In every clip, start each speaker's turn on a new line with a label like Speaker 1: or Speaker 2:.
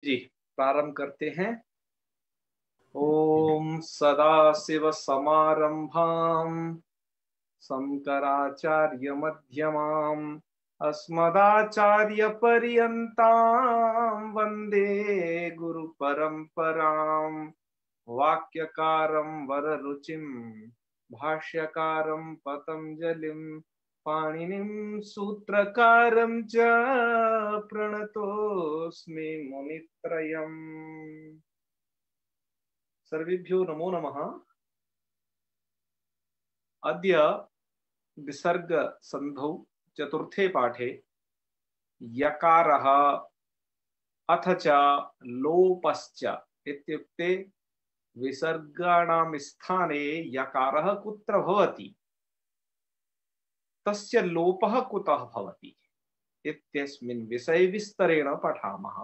Speaker 1: जी, प्रारंभ करते हैं। ओम सदाशिव समारंभां शंकराचार्य मध्यमाम् अस्मदाचार्य पर्यन्तां वंदे गुरु परंपराम्। वाक्यकारं वररुचिं भाष्यकारं पतंजलिं पाणिनिं सूत्रकारं च प्रणतोऽस्मि मुनित्रयम्। सर्वेभ्यो नमो नमः। अद्य विसर्ग संधौ चतुर्थे पाठे यकारः अथ च लोपश्च इत्युक्ते विसर्गाणां स्थाने यकारः कुत्र भवति, तस्य लोपः कुतः भवति इत्यस्मिन् विषये विस्तरेण पठामः।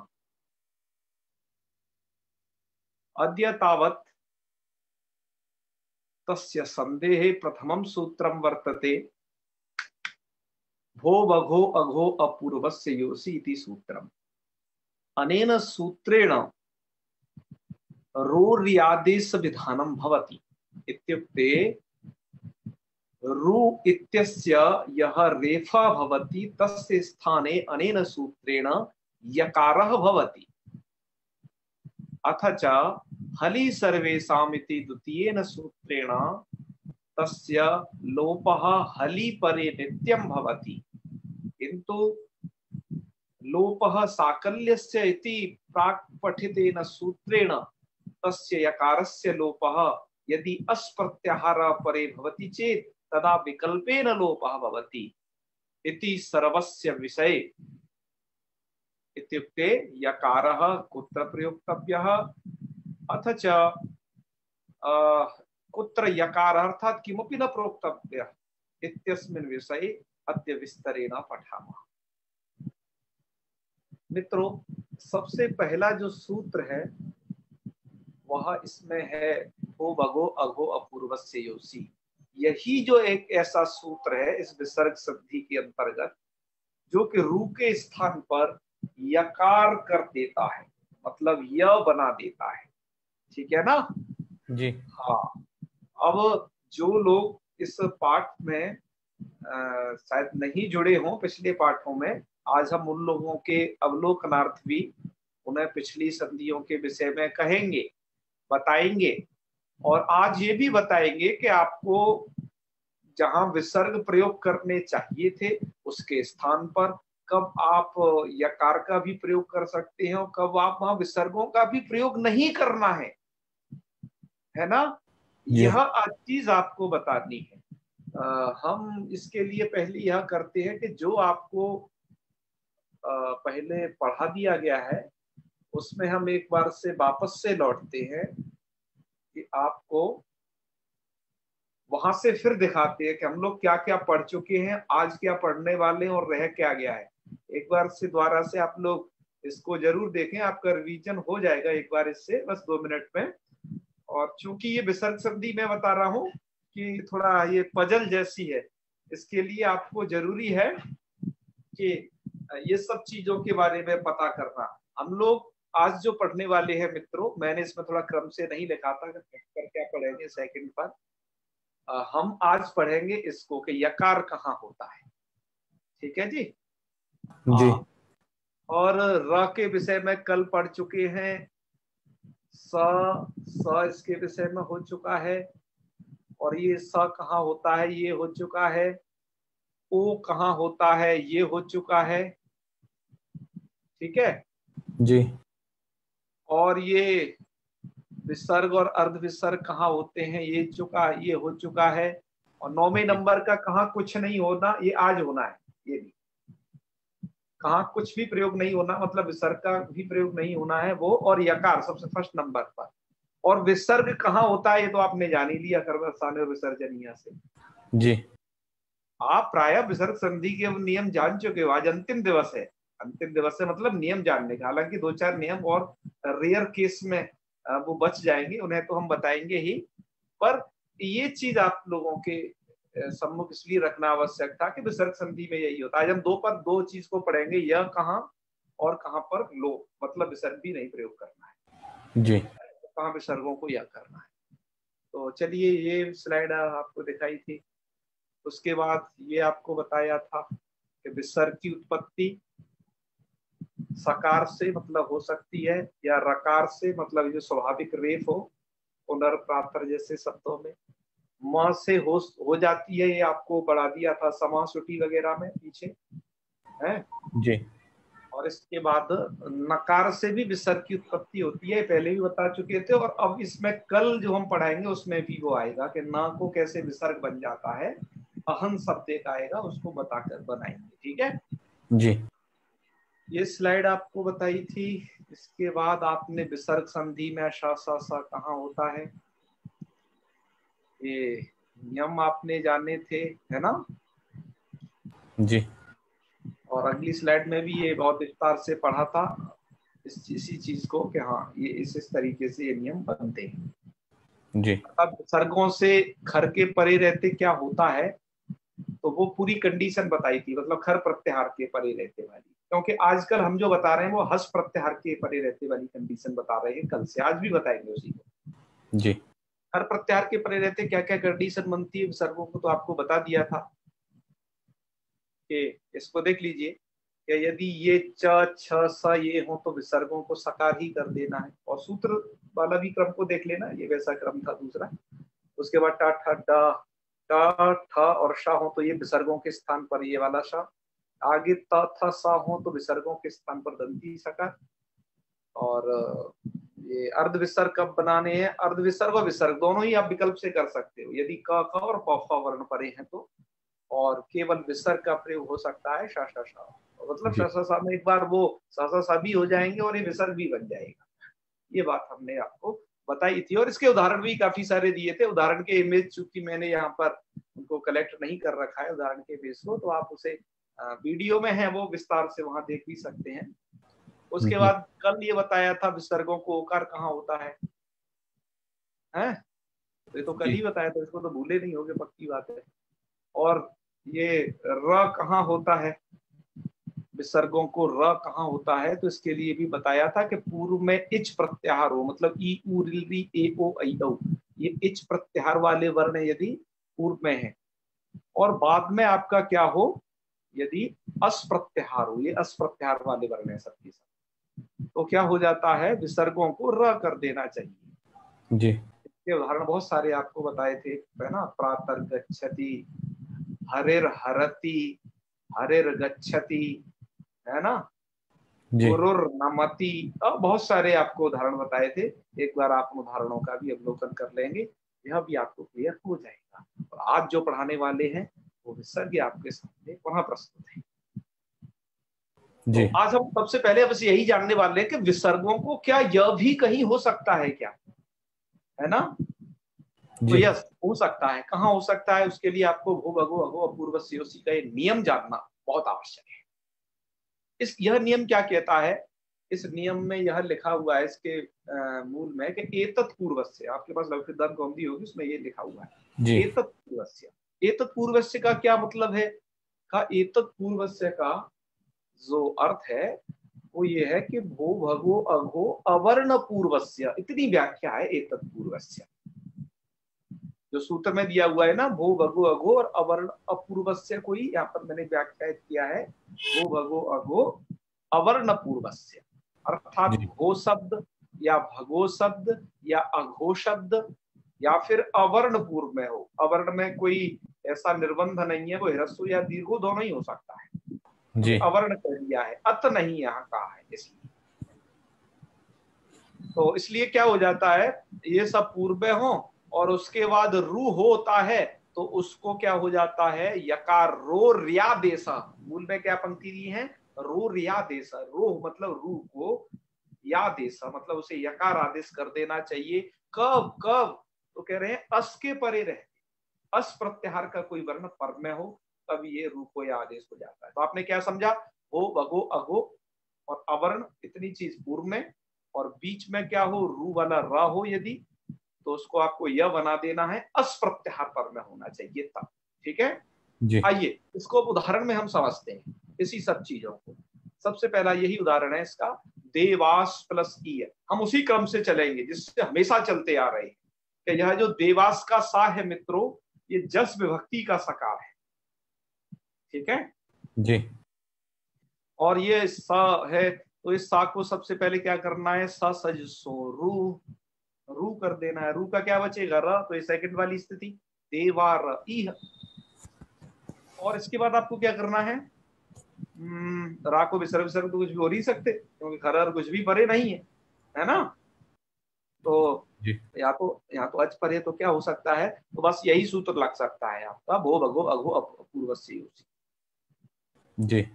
Speaker 1: अद्य तावत् तस्य संदेहे प्रथमं सूत्रं वर्तते भो बघो अघो अपूर्वस्य योषि इति सूत्रम्। अनेन सूत्रेण रोर्यादेश विधानं भवति। इत्युक्ते रु इत्यस्य यः रेफा भवति तस्य स्थाने अनेन सूत्रेण यकारः भवति। अथ च हलि सर्वेषाम् इति द्वितीयेन सूत्रेण तस्य लोपः हलि परे नित्यं भवति, किन्तु लोपः साकल्यस्य इति प्राक् पठितेन सूत्रेण तस्य यकारस्य लोपः यदि अस् प्रत्याहारः परे भवति चेत् तदा विकल्पेन लोपः भवति इति सर्वस्य विषये। इत्युक्ते यकारः कुत्र प्रयोक्तव्यः अथ च कुत्र यकारः अर्थात् किमपि न प्रोक्तव्यः इत्यस्मिन् विषये अद्य विस्तरेण पठामः। मित्रों, सबसे पहला जो सूत्र है वह इसमें है भो बघो अघो अपूर्वस्य योषि। यही जो एक ऐसा सूत्र है इस विसर्ग संधि के अंतर्गत जो कि रू के स्थान पर यकार कर देता है, मतलब य बना देता है। ठीक है ना
Speaker 2: जी
Speaker 1: हाँ। अब जो लोग इस पाठ में शायद नहीं जुड़े हों पिछले पाठों में, आज हम उन लोगों के अवलोकनार्थ भी उन्हें पिछली संधियों के विषय में कहेंगे, बताएंगे, और आज ये भी बताएंगे कि आपको जहां विसर्ग प्रयोग करने चाहिए थे उसके स्थान पर कब आप यकार का भी प्रयोग कर सकते हैं और कब आप वहां विसर्गों का भी प्रयोग नहीं करना है ना। यह आज चीज आपको बतानी है। हम इसके लिए पहले यह करते हैं कि जो आपको पहले पढ़ा दिया गया है उसमें हम एक बार से वापस से लौटते हैं कि आपको वहां से फिर दिखाते हैं कि हम लोग क्या क्या पढ़ चुके हैं, आज क्या पढ़ने वाले हैं और रह क्या गया है। एक बार से दोबारा से आप लोग इसको जरूर देखें, आपका रिवीजन हो जाएगा एक बार इससे बस 2 मिनट में। और चूंकि ये विसर्ग संधि मैं बता रहा हूँ कि थोड़ा ये पजल जैसी है, इसके लिए आपको जरूरी है कि ये सब चीजों के बारे में पता करना। हम लोग आज जो पढ़ने वाले हैं मित्रों, मैंने इसमें थोड़ा क्रम से नहीं लिखा था कर क्या पढ़ेंगे सेकंड पर। हम आज पढ़ेंगे इसको कि यकार कहाँ होता है। ठीक है जी
Speaker 2: जी।
Speaker 1: और र के विषय में कल पढ़ चुके हैं, स इसके विषय में हो चुका है, और ये स कहाँ होता है ये हो चुका है, ओ कहाँ होता है ये हो चुका है। ठीक है
Speaker 2: जी।
Speaker 1: और ये विसर्ग और अर्ध विसर्ग कहाँ होते हैं ये हो चुका है। और 9वें नंबर का कहाँ कुछ नहीं होना, ये आज होना है। ये भी कहाँ कुछ भी प्रयोग नहीं होना, मतलब विसर्ग का भी प्रयोग नहीं होना है वो, और यकार सबसे फर्स्ट नंबर पर। और विसर्ग कहाँ होता है ये तो आपने जान ही लिया, कर्मस्थान और विसर्जनीय से।
Speaker 2: जी
Speaker 1: आप प्राय विसर्ग संधि के नियम जान चुके हो। आज अंतिम दिवस है। अंतिम दिवस है मतलब नियम जानने का। हालांकि 2-4 नियम और रेयर केस में वो बच जाएंगे, उन्हें तो हम बताएंगे ही, पर ये चीज आप लोगों के सम्मुख इसलिए रखना आवश्यक था कि विसर्ग संधि में यही होता है। आज हम 2 चीज को पढ़ेंगे, यह कहाँ और कहाँ पर लो, मतलब विसर्ग भी नहीं प्रयोग करना है।
Speaker 2: जी
Speaker 1: कहाँ विसर्गों को या करना है। तो चलिए, ये स्लाइड आपको दिखाई थी। उसके बाद ये आपको बताया था कि विसर्ग की उत्पत्ति सकार से मतलब हो सकती है, या रकार से मतलब जो स्वाभाविक रेफ हो, पुनर्प्रातर जैसे शब्दों में। म से हो जाती है, ये आपको बढ़ा दिया था समासुटी वगैरह में पीछे है।
Speaker 2: जी
Speaker 1: और इसके बाद नकार से भी विसर्ग की उत्पत्ति होती है, पहले भी बता चुके थे। और अब इसमें कल जो हम पढ़ाएंगे उसमें भी वो आएगा कि न को कैसे विसर्ग बन जाता है, अहन शब्द एक आएगा, उसको बताकर बनाएंगे। ठीक है
Speaker 2: जी
Speaker 1: ये स्लाइड आपको बताई थी। इसके बाद आपने विसर्ग संधि में सा सा सा कहाँ होता है, ये नियम आपने जाने थे, है ना।
Speaker 2: जी
Speaker 1: और अगली स्लाइड में भी ये बहुत विस्तार से पढ़ा था इसी चीज को कि हाँ ये इस तरीके से ये नियम बनते हैं।
Speaker 2: जी
Speaker 1: अब विसर्गों से खर के परे रहते क्या होता है, तो वो पूरी कंडीशन बताई थी, मतलब खर प्रत्याहार के परे रहते वाली। क्योंकि आजकल हम जो बता रहे हैं वो हस प्रत्याहार के परे रहते वाली कंडीशन बता रहे हैं, कल से आज भी बताएंगे उसी को।
Speaker 2: जी
Speaker 1: खर प्रत्याहार के परे रहते क्या क्या कंडीशन बनती है विसर्गों को, तो आपको बता दिया था कि इसको देख लीजिए कि यदि ये च छ स ये हो तो विसर्गों को सकार ही कर देना है। और सूत्र वाला भी क्रम को देख लेना, ये वैसा क्रम था दूसरा। उसके बाद टा ठ डा टा ठ और शा हो तो ये विसर्गों के स्थान पर ये वाला शा। आगे त थ सा हो तो विसर्गों के स्थान पर दंती सकार। और ये अर्ध विसर्ग कब बनाने हैं, अर्ध विसर्ग और विसर्ग दोनों ही आप विकल्प से कर सकते हो, यदि क ख और प फ वर्ण परे हैं तो। और केवल विसर्ग का प्रयोग हो सकता है श श श, मतलब श
Speaker 2: जी
Speaker 1: श श में एक बार वो स स स भी हो जाएंगे और ये विसर्ग भी बन जाएगा। ये बात हमने आपको बताई थी, और इसके उदाहरण भी काफी सारे दिए थे। उदाहरण के इमेज चूंकि मैंने यहाँ पर उनको कलेक्ट नहीं कर रखा है उदाहरण के बेस को, तो आप उसे वीडियो में है वो विस्तार से वहां देख भी सकते हैं। उसके
Speaker 2: जी
Speaker 1: बाद कल ये बताया था विसर्गों को ओकार कहाँ होता है, हैं? तो ये तो कल
Speaker 2: जी
Speaker 1: ही बताया था, इसको तो भूले नहीं होगे, पक्की बात है। और ये र कहाँ होता है, विसर्गों को र कहाँ होता है, तो इसके लिए भी बताया था कि पूर्व में इच प्रत्याहार हो, मतलब ई उ रि री ए ओ ऐ औ, ये इच प्रत्याहार वाले वर्ण यदि पूर्व में है, और बाद में आपका क्या हो, यदि अस प्रत्याहार हो, ये अस प्रत्याहार वाले वर्ण है सबके सब, तो क्या हो जाता है, विसर्गों को र कर देना चाहिए।
Speaker 2: जी
Speaker 1: इसके उदाहरण बहुत सारे आपको बताए थे, है ना। प्रातर गच्छति, हरेर हरति, हरेर गच्छति, है ना।
Speaker 2: जी
Speaker 1: गुरुर नमति, और बहुत सारे आपको उदाहरण बताए थे। एक बार आप उन उदाहरणों का भी अवलोकन कर लेंगे, यह भी आपको क्लियर हो जाएगा। और आज जो पढ़ाने वाले हैं वो विसर्ग आपके सामने वहां प्रस्तुत है। तो
Speaker 2: जी
Speaker 1: आज हम सबसे पहले बस यही जानने वाले हैं कि विसर्गों को क्या यह भी कहीं हो सकता है क्या, है ना। तो
Speaker 2: जी
Speaker 1: यस हो सकता है, कहाँ हो सकता है, उसके लिए आपको भू भगो अगो अपूर्वस्योसी का नियम जानना बहुत आवश्यक है। यह नियम क्या कहता है, इस नियम में यह लिखा हुआ है इसके मूल में कि एतत् पूर्वस्य, आपके पास लघु सिद्धांत कौमुदी होगी, उसमें ये लिखा हुआ
Speaker 2: जी
Speaker 1: है एतत् पूर्वस्य। एतत् पूर्वस्य का क्या मतलब है, का एतत् पूर्वस्य का जो अर्थ है वो ये है कि भू भगो अघो अवर्ण पूर्वस्य, इतनी व्याख्या है एतत् पूर्वस्य। जो सूत्र में दिया हुआ है ना, भू भगो अघो और अवर्ण अपूर्वस्य, कोई यहाँ पर मैंने व्याख्यायित किया है, भू भगो अघो अवर्ण पूर्वस्य, अर्थात
Speaker 2: जी
Speaker 1: भो शब्द या भगो शब्द या अघो शब्द या फिर अवर्ण पूर्व में हो। अवर्ण में कोई ऐसा निर्बंध नहीं है, वो ह्रस्व या दीर्घ दोनों ही हो सकता है, क्योंकि
Speaker 2: जी
Speaker 1: अवर्ण कह दिया है, अत नहीं यहाँ कहा है इसलिए। तो इसलिए क्या हो जाता है, ये सब पूर्व हो और उसके बाद रू होता है, तो उसको क्या हो जाता है, यकार रो रिया देसा, मूल में क्या पंक्ति दी है, रो रिया देसा, रो मतलब रू को, या देसा मतलब उसे यकार आदेश कर देना चाहिए। कब कब, तो कह रहे हैं अस के परे रहते, अस प्रत्याहार का कोई वर्ण पर में हो तब ये रू को या आदेश हो जाता है। तो आपने क्या समझा, हो बगो अगो और अवर्ण इतनी चीज पूर्व में, और बीच में क्या हो, रू वाला रा हो यदि, तो उसको आपको यह बना देना है, अस प्रत्याहार पर में होना चाहिए तब। ठीक है,
Speaker 2: जी
Speaker 1: आइए इसको उदाहरण में हम समझते हैं इसी सब चीजों को। सबसे पहला यही उदाहरण है इसका, देवास प्लस ई है। हम उसी क्रम से चलेंगे जिससे हमेशा चलते आ रहे हैं कि यह जो देवास का सा है मित्रों, ये जस विभक्ति का सकार है, ठीक है
Speaker 2: जी
Speaker 1: और ये स है, तो इस सा को सबसे पहले क्या करना है, स सज सो रू कर देना है। रू का क्या बचेगा, र, तो ये सेकंड वाली स्थिति देवार ई। और इसके बाद आपको क्या करना है, रा को विसर्ग विसर्ग तो कुछ भी हो नहीं सकते क्योंकि खरर कुछ भी परे नहीं है ना। तो
Speaker 2: जी
Speaker 1: या तो अच परे तो क्या हो सकता है, तो बस यही सूत्र लग सकता है आपका, भो भगो अघो अपूर्वस्य योसी।
Speaker 2: जी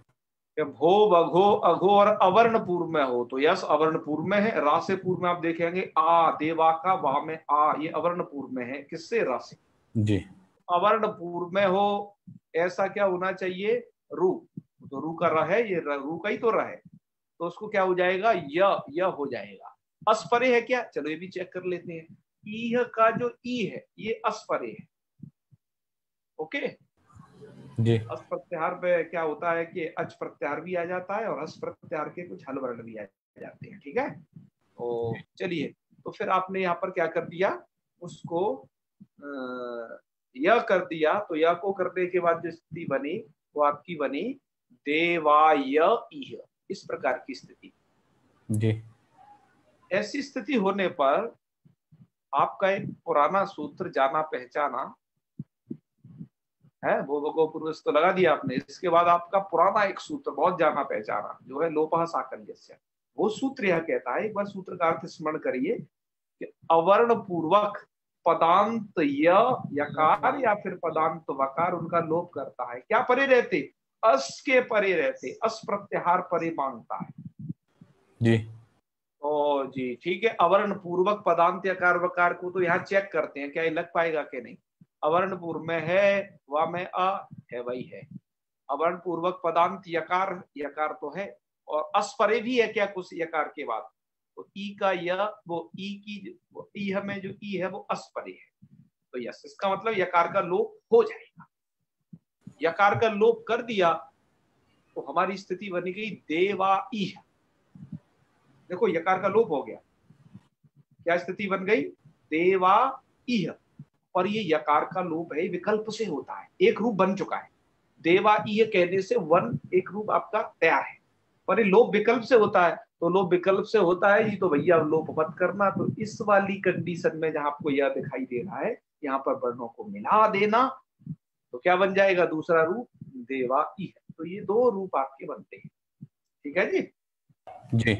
Speaker 1: भो बघो अघो और अवर्ण पूर्व में हो तो यस अवर्ण पूर्व में है। रा से पूर्व में आप देखेंगे आ, देवा का वा में आ, ये अवर्ण पूर्व में है, किससे, रा से।
Speaker 2: जी
Speaker 1: अवर्ण पूर्व में हो ऐसा क्या होना चाहिए, रू, तो रू का र है, ये रू का ही तो र है, तो उसको क्या हो जाएगा, य हो जाएगा। अस्परे है क्या, चलो ये भी चेक कर लेते हैं। ईह का जो ई है ये अस्परे है, ओके।
Speaker 2: जी
Speaker 1: अस प्रत्याहार पे क्या होता है कि अच प्रत्याहार भी आ जाता है और हस प्रत्याहार के कुछ हल वर्ण भी आ जाते हैं, ठीक है। तो चलिए, तो फिर आपने यहाँ पर क्या कर दिया, उसको यह कर दिया, तो यह को करने के बाद जो स्थिति बनी वो आपकी बनी देवाय इह, इस प्रकार की स्थिति।
Speaker 2: जी
Speaker 1: ऐसी स्थिति होने पर आपका एक पुराना सूत्र जाना पहचाना है, वो भगो पूर्वज तो लगा दिया आपने, इसके बाद आपका पुराना एक सूत्र बहुत जाना पहचाना जो है लोपः साकल्यस्य। वो सूत्र यह कहता है, एक बार सूत्र का अर्थ स्मरण करिए कि अवर्ण पूर्वक पदांत यकार या फिर पदांत वकार उनका लोप करता है, क्या परे रहते, अस के परे रहते, अस प्रत्याहार परे मांगता है।
Speaker 2: जी
Speaker 1: तो जी ठीक है, अवर्ण पूर्वक पदांत यकार वकार को तो यहाँ चेक करते हैं क्या ये लग पाएगा कि नहीं। अवर्ण पूर्व में है, वा में अ है, वही है। अवर्ण पूर्वक पदांत यकार, यकार तो है, और अस्परे भी है क्या कुछ यकार के बाद, तो ई का य, वो ई की वो ई में जो ई है वो अस्परे है, तो यस, इसका मतलब यकार का लोप हो जाएगा। यकार का लोप कर दिया तो हमारी स्थिति बनी गई देवा ई। देखो यकार का लोप हो गया, क्या स्थिति बन गई, देवा इह। और ये यकार का लोप है, विकल्प से होता है, एक रूप बन चुका है। देवा इह कहने से वन एक रूप आपका तैयार है, पर ये लोप विकल्प से होता है, तो लोप विकल्प से होता है जी, तो भैया लोप मत करना। तो इस वाली कंडीशन में जहां आपको यह दिखाई दे रहा है, यहाँ पर वर्णों को मिला देना, तो क्या बन जाएगा दूसरा रूप देवा इह। तो ये दो रूप आपके बनते हैं, ठीक है जी।
Speaker 2: जी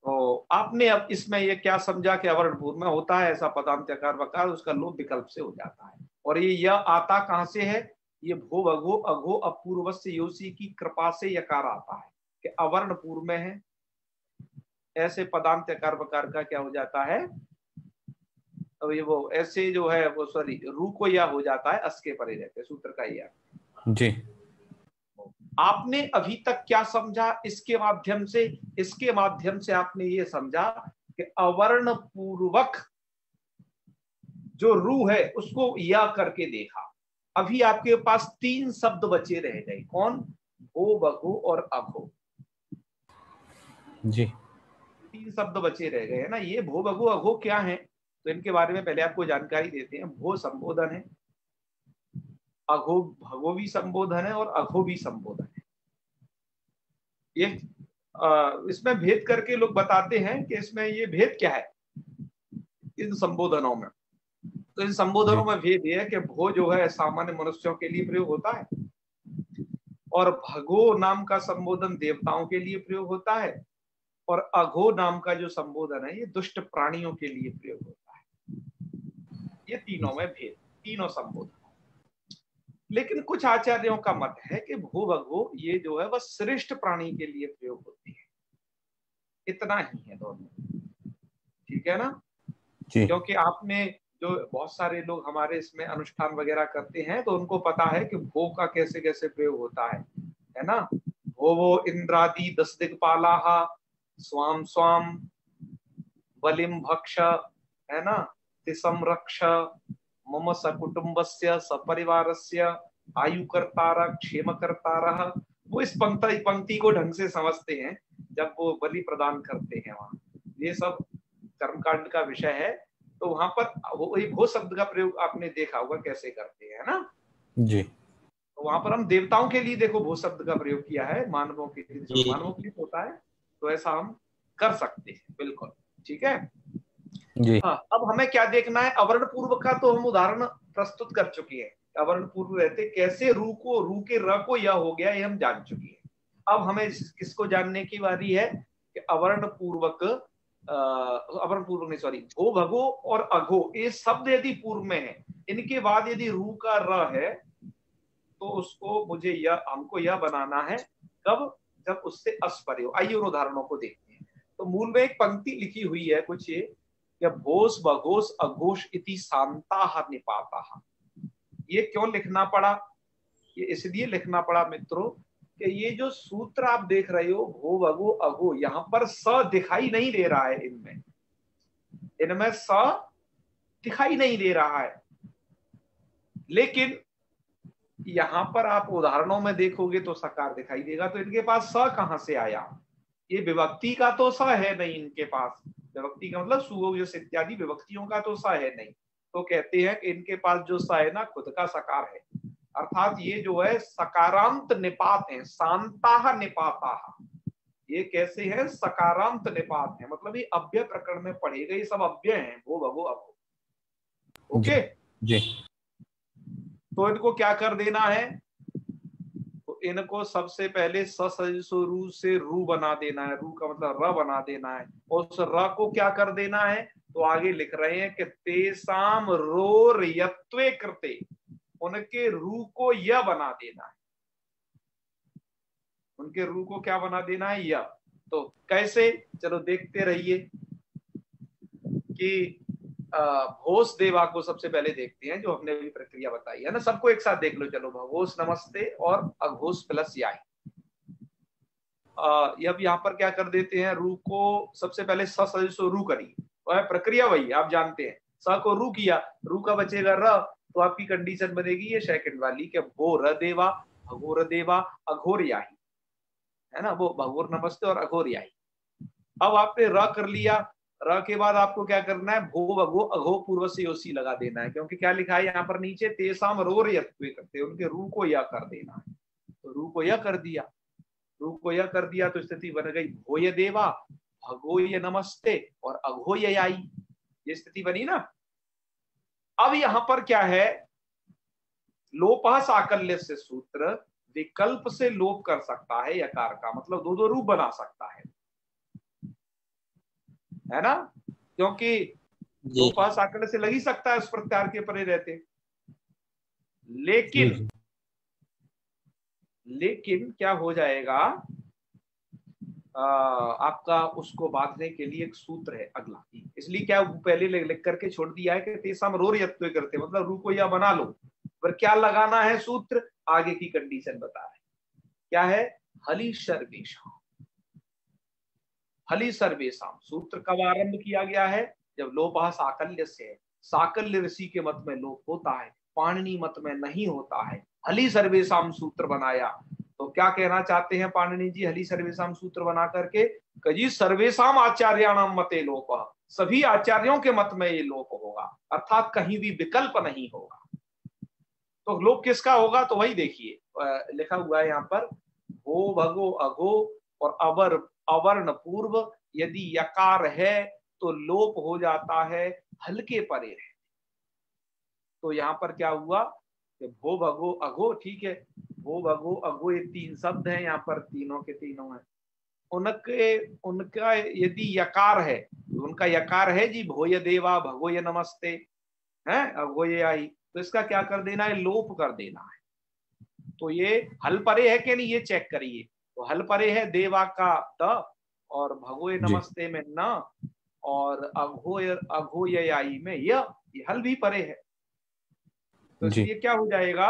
Speaker 1: तो आपने अब इसमें ये क्या समझा कि अवर्ण पूर्व में होता है ऐसा पदांत यकार वकार, उसका लोप विकल्प से हो जाता है। और ये यह आता कहां से है, ये भो भगो अघो अपूर्वस्य योसी की कृपा से यकार आता है कि अवर्ण पूर्व में है, ऐसे पदांत यकार वकार का क्या हो जाता है, अब ये वो ऐसे जो है वो सॉरी रू को या हो जाता है, अस के परे रहते, सूत्र का यह।
Speaker 2: जी
Speaker 1: आपने अभी तक क्या समझा इसके माध्यम से, इसके माध्यम से आपने ये समझा कि अवर्ण पूर्वक जो रू है उसको या करके देखा। अभी आपके पास तीन शब्द बचे रह गए, कौन, भो बघो और अघो,
Speaker 2: जी
Speaker 1: तीन शब्द बचे रह गए है ना। ये भो बघो अघो क्या है, तो इनके बारे में पहले आपको जानकारी देते हैं। भो संबोधन है, अघो भगो भी संबोधन है और अघो भी संबोधन है। ये इसमें भेद करके लोग बताते हैं कि इसमें ये भेद क्या है इन संबोधनों में। तो इन संबोधनों में भेद ये है कि भो जो है सामान्य मनुष्यों के लिए प्रयोग होता है, और भगो नाम का संबोधन देवताओं के लिए प्रयोग होता है, और अघो नाम का जो संबोधन है ये दुष्ट प्राणियों के लिए प्रयोग होता है। ये तीनों में भेद, तीनों संबोधन। लेकिन कुछ आचार्यों का मत है कि भो भगो ये जो है वह श्रेष्ठ प्राणी के लिए प्रयोग होती है, इतना ही है दोनों, ठीक है ना।
Speaker 2: जी
Speaker 1: क्योंकि आपने जो बहुत सारे लोग हमारे इसमें अनुष्ठान वगैरह करते हैं तो उनको पता है कि भो का कैसे कैसे प्रयोग होता है ना। भो वो इंद्रादि 10 दिक्पाला स्वाम स्वाम बलिम भक्ष, है ना, तिसम रक्ष मम सकुटुंबस्य सपरिवारस्य आयुकर्तार क्षेमकर्तारः वो इस पंक्ति को ढंग से समझते हैं जब वो बलि प्रदान करते हैं वहां। ये सब कर्मकांड का विषय है। तो वहां पर वो एक भो शब्द का प्रयोग आपने देखा होगा कैसे करते हैं ना
Speaker 2: जी।
Speaker 1: तो वहां पर हम देवताओं के लिए देखो भो शब्द का प्रयोग किया है, मानवों के लिए जो मानवों के लिए होता है तो ऐसा हम कर सकते हैं, बिल्कुल ठीक है
Speaker 2: जी।
Speaker 1: हाँ। अब हमें क्या देखना है, अवर्ण पूर्व का तो हम उदाहरण प्रस्तुत कर चुके हैं। अवर्ण पूर्व रहते कैसे रू के र को यह हो गया, ये हम जान चुके हैं। अब हमें किसको जानने की बारी है कि अवर्ण पूर्वक अवर्ण पूर्वक नहीं, सॉरी, भो भगो और अघो, ये शब्द यदि पूर्व में है, इनके बाद यदि रू का र है तो उसको मुझे यह हमको यह बनाना है कब, जब उससे अस परे हो। आइए उन उदाहरणों को देखते हैं। तो मूल में एक पंक्ति लिखी हुई है कुछ ये, या भोस बघोस अघोष इति शांता निपाता। ये क्यों लिखना पड़ा, ये इसलिए लिखना पड़ा मित्रों कि ये जो सूत्र आप देख रहे हो भो भगो अघो, यहां पर स दिखाई नहीं दे रहा है, इनमें स दिखाई नहीं दे रहा है। लेकिन यहां पर आप उदाहरणों में देखोगे तो सकार दिखाई देगा। तो इनके पास स कहां से आया, ये विभक्ति का तो स है नहीं इनके पास, विभक्ति का मतलब सुगोज इत्यादि विभक्तियों का तो स है नहीं। तो कहते हैं कि इनके पास जो स है ना खुद का सकार है, अर्थात ये जो है सकारांत निपात है, शांता निपाता। ये कैसे है, सकारांत निपात है, मतलब ये अव्यय प्रकरण में पढ़े गए सब अव्यय हैं, वो भगो अभो। ओके
Speaker 2: जी।
Speaker 1: तो इनको क्या कर देना है, तो इनको सबसे पहले ससो रू से रू बना देना है, रू का मतलब र बना देना है, और उस र को क्या कर देना है, तो आगे लिख रहे हैं कि तेसाम रोर यत्वे कृते, उनके रू को यह बना देना है, उनके रू को क्या बना देना है, यह। तो कैसे, चलो देखते रहिए कि भोस देवा को सबसे पहले देखते हैं, जो हमने भी प्रक्रिया बताई है ना, सबको एक साथ देख लो। चलो भगोस नमस्ते और अघोष प्लस याई। अब यहाँ पर क्या कर देते हैं, रू को सबसे पहले सो रू करी, वह प्रक्रिया वही आप जानते हैं, स को रू किया, रू का बचेगा र, तो आपकी कंडीशन बनेगी ये सेकंड वाली कि भो र देवा भगोर देवा अघोर याही, है ना, वो भगोर नमस्ते और अघोर याही। अब आपने र कर लिया, र के बाद आपको क्या करना है, भो भगो अघो पूर्व से ओसी लगा देना है, क्योंकि क्या लिखा है यहाँ पर नीचे, तेसाम रोर यत्वे करते, उनके रू को यह कर देना है। तो रू को यह कर दिया, रू को यह कर दिया तो स्थिति बन गई भोय देवा भगोय नमस्ते और अघोय आई, ये स्थिति बनी ना। अब यहां पर क्या है, लोपः साकल्य से सूत्र विकल्प से लोप कर सकता है यकार का, मतलब दो दो रूप बना सकता है ना, क्योंकि लोपः साकल्य से लग ही सकता है उस प्रत्यार के परे रहते। लेकिन क्या हो जाएगा, आपका उसको बांधने के लिए एक सूत्र है अगला, इसलिए क्या पहले लिख करके छोड़ दिया है कि तेसाम रोर यत्वे करते, मतलब रू को यह बना लो, पर क्या लगाना है सूत्र, आगे की कंडीशन बता रहे क्या है, हली सर्वेशम, हली सर्वेशम सूत्र कब आरंभ किया गया है, जब लोपः साकल्य से है, साकल्य ऋषि के मत में लोप होता है, पाणिनि मत में नहीं होता है, हली सर्वेशम सूत्र बनाया। तो क्या कहना चाहते हैं पाणिनि जी हली सर्वेशम सूत्र बना करके, कजी सर्वेशम आचार्याणाम मते लोप, सभी आचार्यों के मत में ये लोप होगा, अर्थात कहीं भी विकल्प नहीं होगा। तो लोप किसका होगा, तो वही देखिए लिखा हुआ है यहाँ पर, भो भगो अघो और अवर्ण पूर्व यदि यकार है तो लोप हो जाता है हल्के परे है। तो यहाँ पर क्या हुआ कि भो भगो अघो, ठीक है, भो भगो अघो ये तीन शब्द हैं, यहाँ पर तीनों के तीनों हैं, उनका यदि यकार है, उनका यकार है जी, भोय देवा भगोय नमस्ते है अघोय आई, तो इसका क्या कर देना है, लोप कर देना है। तो ये हल परे है कि नहीं, ये चेक करिए। तो हल परे है देवा का द, और भगोय नमस्ते में न, और अघोय आई में ये हल भी परे है। तो इसलिए क्या हो जाएगा,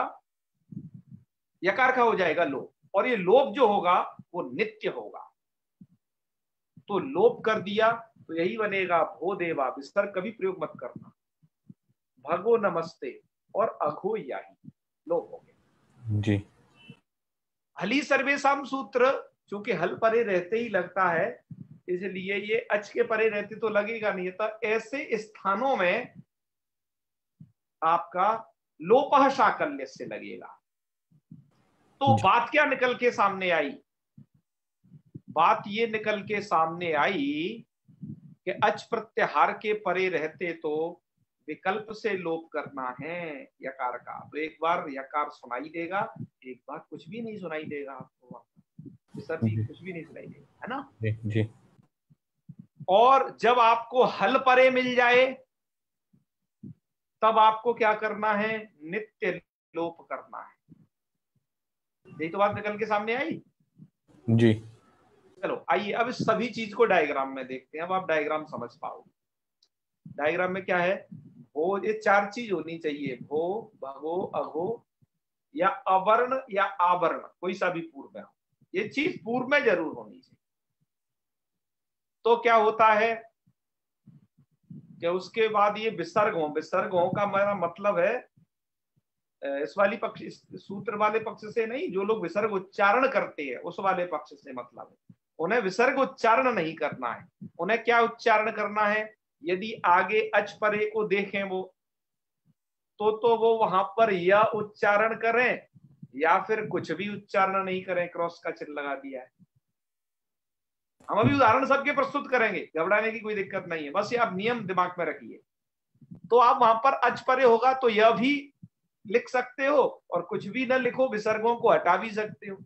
Speaker 1: यकार का हो जाएगा लोप, और ये लोप जो होगा वो नित्य होगा। तो लोप कर दिया तो यही बनेगा भो देवा, विसर्ग कभी प्रयोग मत करना, भगो नमस्ते और अघो याही, लोप हो गया जी। हली सर्वेशम सूत्र, चूंकि हल परे रहते ही लगता है, इसलिए ये अच के परे रहते तो लगेगा नहीं। तो ऐसे स्थानों में आपका लोपः शाकल्य से लगेगा। तो बात क्या निकल के सामने आई? बात ये निकल के सामने आई कि अच प्रत्याहार के परे रहते तो विकल्प से लोप करना है यकार का। तो एक बार यकार सुनाई देगा, एक बार कुछ भी नहीं सुनाई देगा आपको, सर जी कुछ भी नहीं सुनाई देगा, है ना?
Speaker 2: जी।
Speaker 1: और जब आपको हल परे मिल जाए तब आपको क्या करना है? नित्य लोप करना है। यही तो बात निकल के सामने आई
Speaker 2: जी।
Speaker 1: चलो आइए अब इस सभी चीज को डायग्राम में देखते हैं। अब आप डायग्राम समझ पाओगे। डायग्राम में क्या है? भो, ये चार चीज होनी चाहिए, भो, भगो, अघो या अवर्ण या आवरण, कोई सा भी पूर्व में हो, ये चीज पूर्व में जरूर होनी चाहिए। तो क्या होता है कि उसके बाद ये विसर्गों, विसर्गों का मेरा मतलब है इस वाली पक्ष, इस सूत्र वाले पक्ष से नहीं, जो लोग विसर्ग उच्चारण करते हैं उस वाले पक्ष से मतलब है। उन्हें विसर्ग उच्चारण नहीं करना है। उन्हें क्या उच्चारण करना है? यदि आगे अच परे को देखें वो तो वो वहां पर या उच्चारण करें या फिर कुछ भी उच्चारण नहीं करें, क्रॉस का चिन्ह लगा दिया है। हम अभी उदाहरण सबके प्रस्तुत करेंगे, घबराने की कोई दिक्कत नहीं है, बस ये आप नियम दिमाग में रखिए। तो आप वहां पर अच परे होगा तो यह भी लिख सकते हो और कुछ भी न लिखो, विसर्गों को हटा भी सकते हो,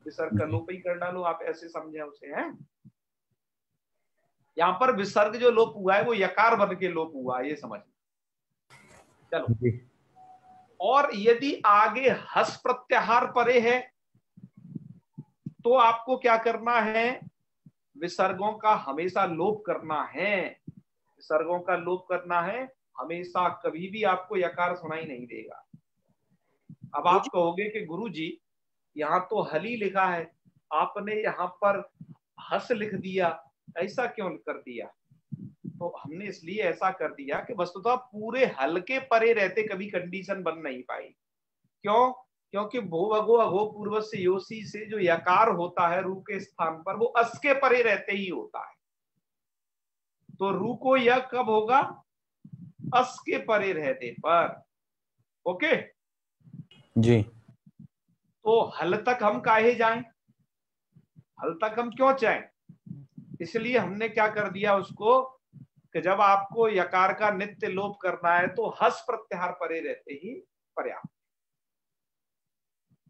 Speaker 1: विसर्ग का लोप ही कर डालो, आप ऐसे समझे उसे हैं। यहां पर विसर्ग जो लोप हुआ है वो यकार बन के लोप हुआ है, ये समझ। चलो, और यदि आगे हस प्रत्याहार परे है तो आपको क्या करना है? विसर्गों का हमेशा लोप करना है। विसर्गों का लोप करना है हमेशा, कभी भी आपको यकार सुनाई नहीं देगा। अब आप कहोगे कि गुरुजी यहाँ तो हली लिखा है, आपने यहाँ पर हस लिख दिया, ऐसा क्यों कर दिया? तो हमने इसलिए ऐसा कर दिया कि वस्तुतः पूरे हल के परे रहते कभी कंडीशन बन नहीं पाई। क्यों? क्योंकि भो भगो अघो पूर्व से योसी से जो यकार होता है रू के स्थान पर, वो अस के परे रहते ही होता है। तो रू को यह कब होगा? अस के परे रहते पर। ओके
Speaker 2: जी।
Speaker 1: तो हल तक हम काहे जाएं? हल तक हम क्यों जाएं? इसलिए हमने क्या कर दिया उसको कि जब आपको यकार का नित्य लोप करना है तो हस प्रत्याहार परे रहते ही पर्याप्त।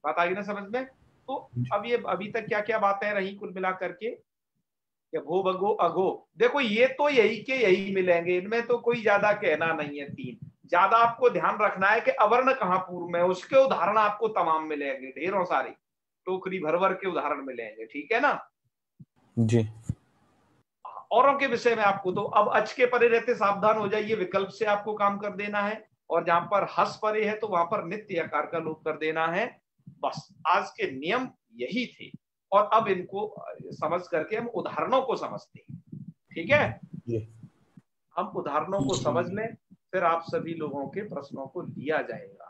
Speaker 1: बात आ गई ना समझ में? तो अब ये अभी तक क्या क्या बातें रही कुल मिला करके, भो भगो अघो, देखो ये तो यही के यही मिलेंगे, इनमें तो कोई ज्यादा कहना नहीं है। तीन ज्यादा आपको ध्यान रखना है कि अवर्ण कहाँ पूर्व में, उसके उदाहरण आपको तमाम मिलेंगे, ढेरों सारे टोकरी भर भर के उदाहरण मिलेंगे, ठीक है ना
Speaker 2: जी।
Speaker 1: औरों के विषय में आपको तो अब अच के परे रहते सावधान हो जाइए, विकल्प से आपको काम कर देना है। और जहां पर हस परे है तो वहां पर नित्य आकार का लोप कर देना है। बस आज के नियम यही थे और अब इनको समझ करके हम उदाहरणों को समझते हैं। ठीक है, हम उदाहरणों को समझ लें, फिर आप सभी लोगों के प्रश्नों को लिया जाएगा।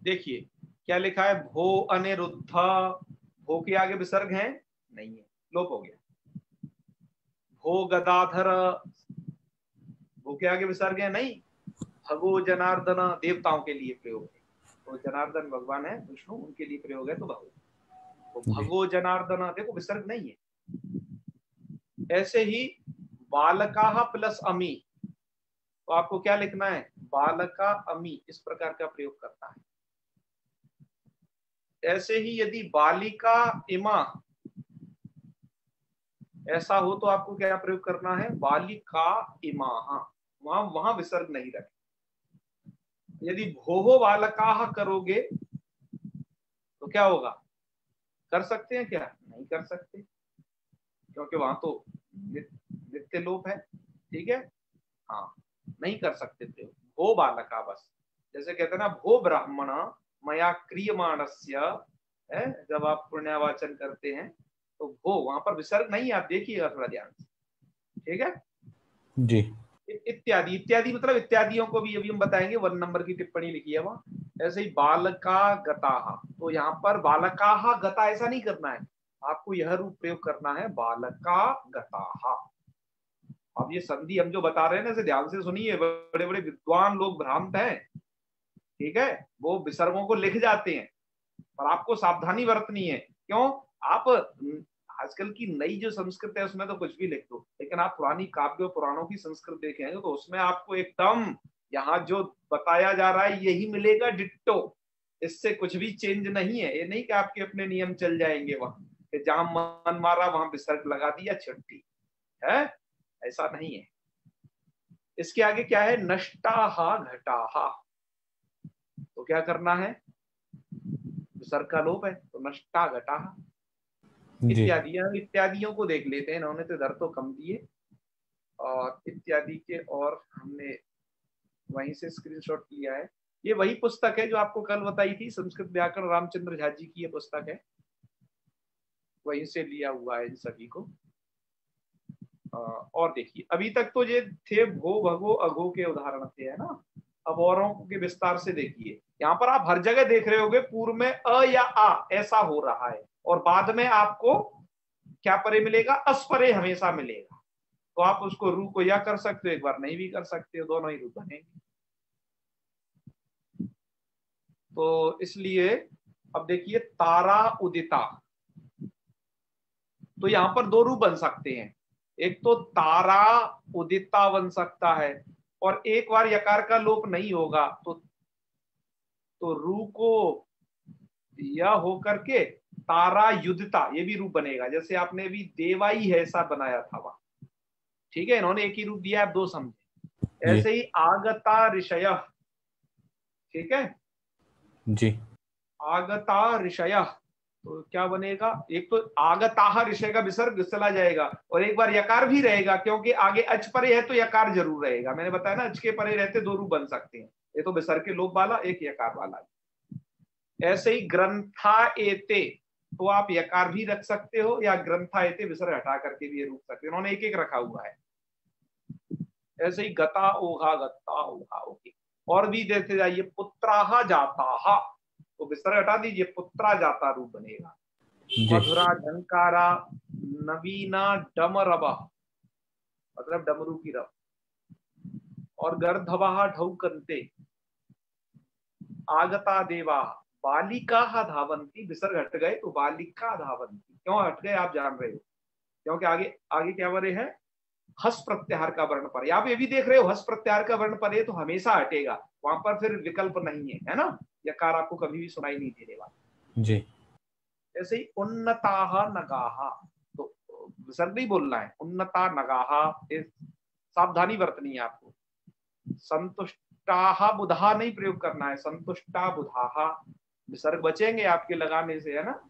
Speaker 1: देखिए क्या लिखा है, भो अनिरुद्ध, भो के आगे विसर्ग है नहीं है, लोप हो गया। भो गदाधर, भो के आगे विसर्ग है नहीं। भगो जनार्दन, देवताओं के लिए प्रयोग है, तो जनार्दन भगवान है विष्णु, उनके लिए प्रयोग है तो भगो। तो भगो जनार्दन, देखो विसर्ग नहीं है। ऐसे ही बालका प्लस अमी, तो आपको क्या लिखना है? बालका अमी, इस प्रकार का प्रयोग करना है। ऐसे ही यदि बालिका इमा ऐसा हो तो आपको क्या प्रयोग करना है? बालिका इमा, वहां वहां विसर्ग नहीं रखे। यदि भोहो बालका करोगे तो क्या होगा? कर सकते हैं क्या? नहीं कर सकते, क्योंकि वहां तो नित्य लोप है। ठीक है, हाँ नहीं कर सकते प्रयोग, भो बालका बस। जैसे कहते हैं ना, भो ब्राह्मण मया क्रियमाणस्य, है, जब आप पुण्यवाचन करते हैं तो भो, वहां पर विसर्ग नहीं, आप देखिएगा थोड़ा ध्यान से, ठीक है।
Speaker 2: जी
Speaker 1: इत्यादि, इत्यादि मतलब इत्यादियों को भी अभी हम बताएंगे, 1 नंबर की टिप्पणी लिखी है वहां। ऐसे ही बालका गताहा, तो यहाँ पर बालकाहा गता ऐसा नहीं करना है, आपको यह रूप प्रयोग करना है, बालका गताहा। अब ये संधि हम जो बता रहे हैं ना, इसे ध्यान से सुनिए, बड़े बड़े विद्वान लोग भ्रांत हैं, ठीक है, वो विसर्गों को लिख जाते हैं, पर आपको सावधानी बरतनी है। क्यों? आप आजकल की नई जो संस्कृत है उसमें तो कुछ भी लिख दो, लेकिन आप पुरानी काव्य पुराणों की संस्कृत देखेंगे तो उसमें आपको एकदम यहाँ जो बताया जा रहा है यही मिलेगा डिट्टो, इससे कुछ भी चेंज नहीं है। ये नहीं कि आपके अपने नियम चल जाएंगे वहां, जहां मन मारा वहां विसर्ग लगा दिया, छुट्टी है, ऐसा नहीं है। इसके आगे क्या है, नष्टाहा घटाहा, तो क्या करना है, विसर्ग का लोप है, तो नष्टा घटाहा
Speaker 2: जी
Speaker 1: इत्यादि। इत्यादियों को देख लेते हैं, इन्होंने तो इधर तो कम दिए, और इत्यादि के, और हमने वहीं से स्क्रीनशॉट लिया है। ये वही पुस्तक है जो आपको कल बताई थी, संस्कृत व्याकरण, रामचंद्र झा जी की ये पुस्तक है, वहीं से लिया हुआ है इन सभी को। और देखिए, अभी तक तो ये थे भो भगो अघो के उदाहरण थे, है ना। अब औरों के विस्तार से देखिए, यहाँ पर आप हर जगह देख रहे होगे पूर्व में अ या आ ऐसा हो रहा है, और बाद में आपको क्या परे मिलेगा, अस परे हमेशा मिलेगा। तो आप उसको रू को या कर सकते हो, एक बार नहीं भी कर सकते हो, दोनों ही रू बनेंगे। तो इसलिए अब देखिए, तारा उदिता, तो यहां पर दो रूप बन सकते हैं, एक तो तारा उदिता बन सकता है, और एक बार यकार का लोप नहीं होगा तो रू को यह होकर के तारा युद्धता, ये भी रूप बनेगा, जैसे आपने भी देवाई है ऐसा बनाया था वहां, ठीक है, इन्होंने एक ही रूप दिया, आप दो समझे।
Speaker 2: जी
Speaker 1: ऐसे ही आगता ऋषय, ठीक है,
Speaker 2: जी
Speaker 1: आगता ऋषय, तो क्या बनेगा, एक तो आगताह ऋषय का विसर्ग चला जाएगा, और एक बार यकार भी रहेगा, क्योंकि आगे अच परे है तो यकार जरूर रहेगा। मैंने बताया ना, अच के परे रहते दो रूप बन सकते हैं, ये तो विसर्ग के लोप वाला, एक यकार वाला। ऐसे ही ग्रंथा एते, तो आप यकार भी रख सकते हो, या ग्रंथा एते विसर्ग हटा करके भी ये रूप सकते हो, उन्होंने एक एक रखा हुआ है। ऐसे ही गता ओघा गत्ता ओघा, ओके। और भी देखते जाइए, पुत्राहा जाता, तो विसर्ग हटा दीजिए, पुत्रा जाता रूप बनेगा।
Speaker 2: जी
Speaker 1: मधुरा झंकारा नवीना डमरबा, मतलब डमरू की रब। और गर्धवा ढौकंते, आगता देवा, बालिका धावंती, विसर्ग हट गए तो बालिका धावंती, क्यों हट गए आप जान रहे हो, क्योंकि आगे आगे क्या वर्ण है, हस प्रत्याहार का वर्ण पर, आप ये भी देख रहे हो हस प्रत्याहार का वर्ण पर है तो हमेशा हटेगा, वहां पर फिर विकल्प नहीं है ना, यकार आपको कभी भी सुनाई नहीं देने वाला।
Speaker 2: जी
Speaker 1: ऐसे ही उन्नताह नगाहा, तो विसर्ग नहीं बोलना है, उन्नता नगाहा, सावधानी बरतनी है आपको। संतुष्टाहा बुधा नहीं प्रयोग करना है, संतुष्टा बुधाहा, विसर्ग बचेंगे आपके लगाने से, है ना।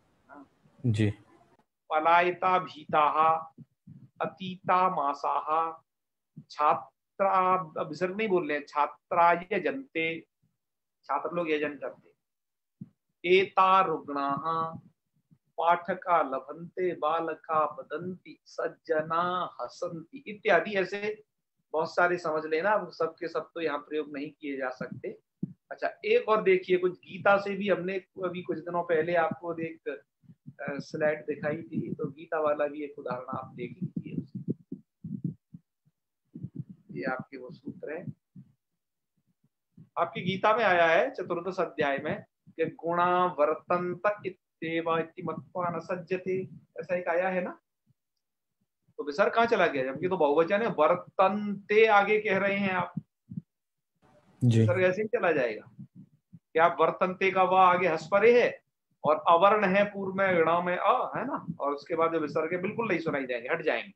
Speaker 2: जी
Speaker 1: पलायिता भीताहा, अतीता मासाहा, छात्रा, विसर्ग नहीं बोल रहे हैं, छात्रा यजन्ते, छात्र लोग यजन करते। एता रुग्णाहा, पाठका लभन्ते, बालका बदंती, सज्जना हसंती इत्यादि। ऐसे बहुत सारे समझ लेना, सबके सब तो यहाँ प्रयोग नहीं किए जा सकते। अच्छा, एक और देखिए, कुछ गीता से भी हमने अभी कुछ दिनों पहले आपको एक स्लाइड दिखाई थी, तो गीता वाला भी एक उदाहरण आप देख लीजिए। ये आपके वो सूत्र है, आपकी गीता में आया है चतुर्दश अध्याय में कि गुणा वर्तंत इत्येव इति मत्वा न सज्जते, ऐसा एक आया है ना। तो विसर्ग कहाँ चला गया, जबकि तो बहुवचन है, वर्तनते आगे कह रहे हैं आप,
Speaker 2: जी
Speaker 1: विसर्ग ऐसे ही चला जाएगा। क्या वर्तनते का वह आगे हस परे है, और अवर्ण है पूर्व में, गणा में अ है ना, और उसके बाद जो विसर्ग है बिल्कुल नहीं सुनाई देंगे, हट जाएंगे।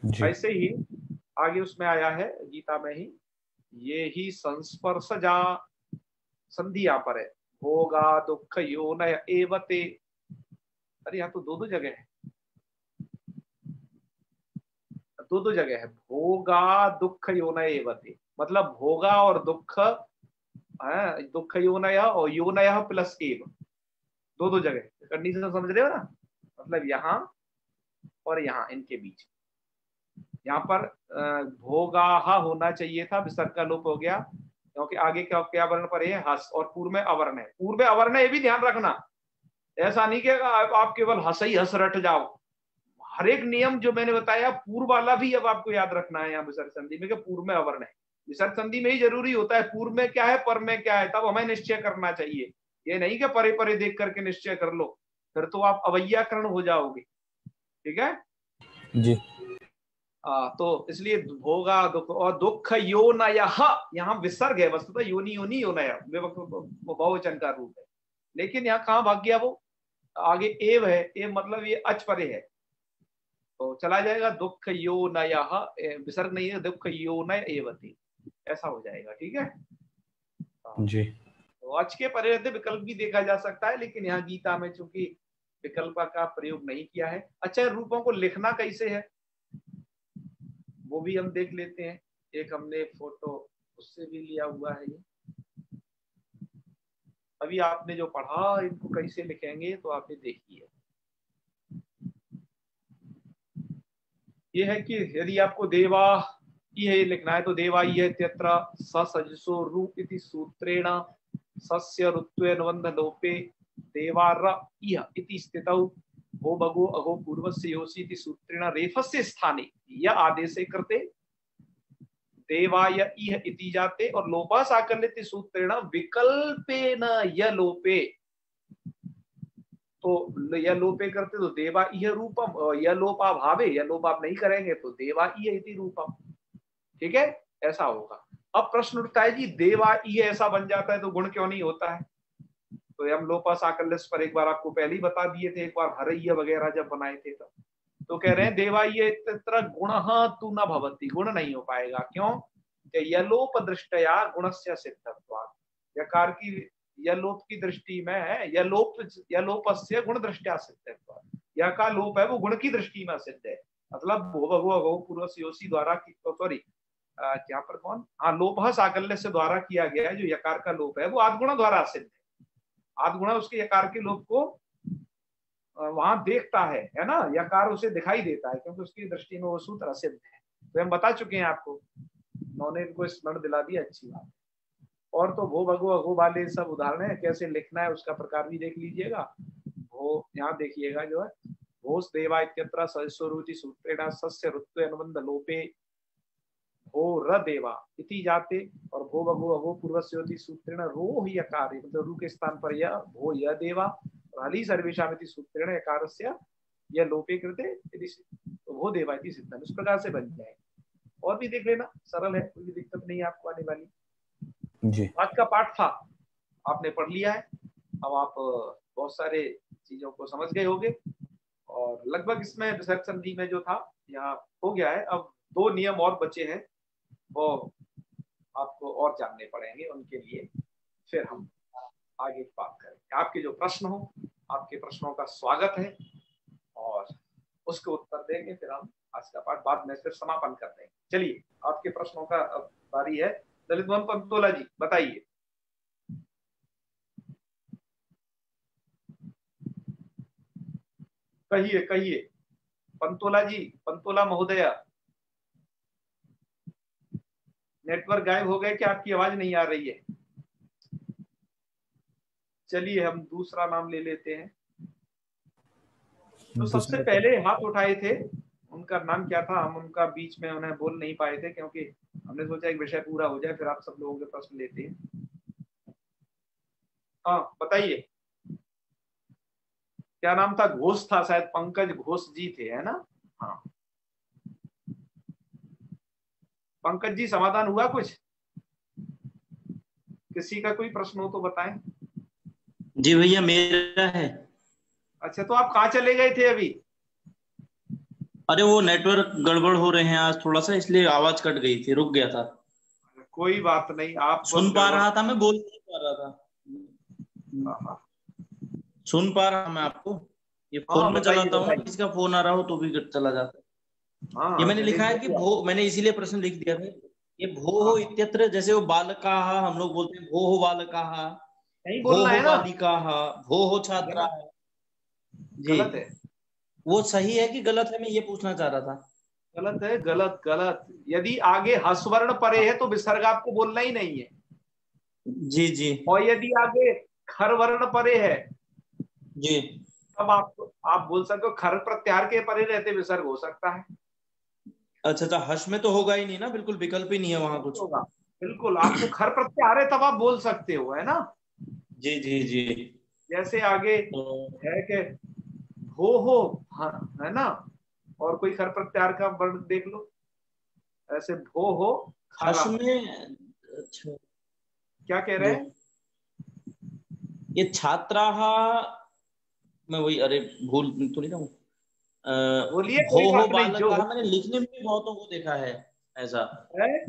Speaker 2: जी
Speaker 1: ऐसे ही आगे उसमें आया है गीता में ही, ये ही संस्पर्शजा, संधि यहाँ पर है, भोगा दुख योनय एवते, अरे यहाँ तो दो दो जगह है, दो दो जगह है, भोगा दुख योनय एवते, मतलब भोगा और दुख, दुख योनय और योनय प्लस एव, दो जगह कंडीशन समझ रहे हो ना, मतलब यहाँ और यहाँ इनके बीच, यहाँ पर भोगाहा होना चाहिए था, विसर्ग का लोप हो गया, क्योंकि आगे क्या वर्ण पर है, हस, और पूर्व में अवर्ण है, पूर्व में अवर्ण है, ये भी ध्यान रखना। ऐसा नहीं कि आप केवल हंस ही हंस रट जाओ, हर एक नियम जो मैंने बताया पूर्व वाला भी अब आपको याद रखना है यहाँ विसर्ग संधि में, कि पूर्व में अवर्ण है, विसर्ग संधि में ही जरूरी होता है पूर्व में क्या है पर में क्या है, तब हमें निश्चय करना चाहिए, ये नहीं कि परे परे देख करके निश्चय कर लो, फिर तो आप अवैयाकरण हो जाओगे। ठीक है
Speaker 2: जी।
Speaker 1: तो इसलिए भोगा दुख और दुख योनयः, यहाँ विसर्ग है, वस्तुतः योनि योनि योनय बहुवचन का रूप है, लेकिन यहाँ कहाँ भाग गया वो, आगे एव है, एव मतलब ये अच परे है, तो चला जाएगा दुख योनयः, विसर्ग नहीं है, दुख योनय एवति, ऐसा हो जाएगा। ठीक है
Speaker 2: जी।
Speaker 1: तो अच के परे रहते विकल्प भी देखा जा सकता है, लेकिन यहाँ गीता में चूंकि विकल्प का प्रयोग नहीं किया है। अच्छा, रूपों को लिखना कैसे है वो भी हम देख लेते हैं, एक हमने फोटो उससे भी लिया हुआ है, ये अभी आपने जो पढ़ा इनको कैसे लिखेंगे तो आपने देखिए, ये है कि यदि आपको देवा ये लिखना है तो देवा ये त्यत्र ससजसो रूप इति सूत्रेण सस्य ऋत्वेन्वन्ध लोपे देवार इह इति स्थितौ भो भगो अगो पूर्वस्य योषि इति सूत्रेण रेफस्य स्थाने यह आदेशे कृते देवाय इह इति जाते और लोपा साकल्यति सूत्रेण विकल्पेन य लोपे, तो यह लोपे करते तो देवा इह रूपम, यह लोपा भावे, यह लोप आप नहीं करेंगे तो देवा इह इति रूपम। ठीक है, ऐसा होगा। अब प्रश्न उठता है जी देवा इह ऐसा बन जाता है तो गुण क्यों नहीं होता है, तो हम लोपा साकल्य पर एक बार आपको पहले ही बता दिए थे, एक बार हरय्य वगैरह जब बनाए थे तब, तो कह रहे हैं देवा ये तत्र गुण तु न भवति, गुण नहीं हो पाएगा, क्यों, यलोप दृष्टया गुणस्य सिद्धत्वात्, यकार की यलोप की दृष्टि में यलोपस्य गुण दृष्टया सिद्धत्वात्, यह का लोप है वो गुण की दृष्टि में सिद्ध है, मतलब भो भगो अगो पूर्वयोषि द्वारा सॉरी क्या पर कौन, हाँ लोप साकल्य से द्वारा किया गया है, जो यकार का लोप है वो आद्गुण द्वारा सिद्ध है, आद्गुण उसके यकार के लोप को वहां देखता है ना, यकार उसे दिखाई देता है क्योंकि उसकी दृष्टि में वो सूत्र असिद्ध है, तो हम बता चुके हैं आपको, उन्होंने इनको स्मरण दिला दिया, अच्छी बात। और तो भो भगो अगो वाले सब उदाहरण है, कैसे लिखना है उसका प्रकार भी देख लीजिएगा। भो यहाँ देखिएगा जो है भोस देवा इत्यत्र सस्वरूचि सूत्रेण सस्य ऋत्वे अनुबंध लोपे भो र देवा इति जाते और भो भगो अगो पूर्वस्योति सूत्रेण रो ही यकार, मतलब रू के स्थान पर यह भो य देवा और हली सर्वेषाम इति सूत्रेण यकारस्य यह लोपे कृते तो भो देवा इति सिद्धम, इस प्रकार से बन जाए। और भी देख लेना, सरल है, कोई दिक्कत नहीं आपको आने वाली।
Speaker 2: जी।
Speaker 1: आज का पाठ था, आपने पढ़ लिया है, अब आप बहुत सारे चीजों को समझ गए होंगे और लगभग इसमें विसर्ग संधि में जो था यहाँ हो गया है। अब दो नियम और बचे हैं, वो आपको और जानने पड़ेंगे, उनके लिए फिर हम आगे बात करेंगे। आपके जो प्रश्न हो, आपके प्रश्नों का स्वागत है और उसके उत्तर देंगे, फिर हम आज का पाठ बाद में फिर समापन कर देंगे। चलिए, आपके प्रश्नों का बारी है। ललित मोहन पंतोला जी बताइए। कहिए कहिए पंतोला जी, पंतोला महोदया, नेटवर्क गायब हो गए क्या, आपकी आवाज नहीं आ रही है? चलिए हम दूसरा नाम ले लेते हैं। तो सबसे पहले हाथ उठाए थे, उनका नाम क्या था? हम उनका बीच में उन्हें बोल नहीं पाए थे क्योंकि हमने सोचा एक विषय पूरा हो जाए फिर आप सब लोगों के प्रश्न लेते हैं। हाँ बताइए, क्या नाम था? घोष था शायद, पंकज घोष जी थे, है ना? हाँ पंकज जी, समाधान हुआ कुछ? किसी का कोई प्रश्न हो तो बताएं।
Speaker 3: जी भैया मेरा है।
Speaker 1: अच्छा, तो आप कहाँ चले गए थे अभी?
Speaker 3: अरे वो नेटवर्क गड़बड़ हो रहे हैं आज थोड़ा सा, इसलिए आवाज कट गई थी, रुक गया था।
Speaker 1: कोई बात नहीं, आप
Speaker 3: सुन पा रहा था, मैं बोल नहीं पा रहा था। सुन पा रहा मैं आपको, ये फोन में चलाता हूँ, किसी का फोन आ रहा हो तो भी चला जाता है। ये मैंने लिखा है कि मैंने इसीलिए प्रश्न लिख दिया था ये भो इत्यत्र, जैसे वो बालकाः हम लोग बोलते हैं, भो बालकाः,
Speaker 1: नहीं
Speaker 3: भो
Speaker 1: बोलना है ना,
Speaker 3: बालिकाः, भो छात्रा। जी,
Speaker 1: गलत है,
Speaker 3: वो सही है कि गलत है, मैं ये पूछना चाह रहा था।
Speaker 1: गलत है, गलत गलत। यदि आगे हस्वर्ण परे है तो विसर्ग आपको बोलना ही नहीं है।
Speaker 3: जी जी
Speaker 1: और यदि आगे खर वर्ण परे है
Speaker 3: जी।
Speaker 1: तब आप बोल सकते हो, खर प्रत्याहार के परे रहते विसर्ग हो सकता है।
Speaker 3: अच्छा अच्छा, हर्ष में तो होगा ही नहीं ना, बिल्कुल विकल्प ही नहीं है वहां कुछ।
Speaker 1: होगा, बिल्कुल आपको खर प्रत्याहार है तब आप बोल सकते हो, है ना।
Speaker 3: जी जी जी।
Speaker 1: जैसे आगे
Speaker 3: तो
Speaker 1: है कि हो, हाँ, है ना। और कोई खर प्रत्याहार का वर्ण देख लो, ऐसे भो हो
Speaker 3: हर्ष
Speaker 1: खरा।
Speaker 3: में, अच्छा,
Speaker 1: क्या कह रहे हैं?
Speaker 3: ये छात्रा, मैं वही, अरे भूल तो नहीं रहा हूँ।
Speaker 1: बोलिए,
Speaker 3: भो
Speaker 1: कोई
Speaker 3: हो
Speaker 1: बात नहीं, जो
Speaker 3: बालका, मैंने लिखने में भी बहुतों को देखा है ऐसा।
Speaker 1: है।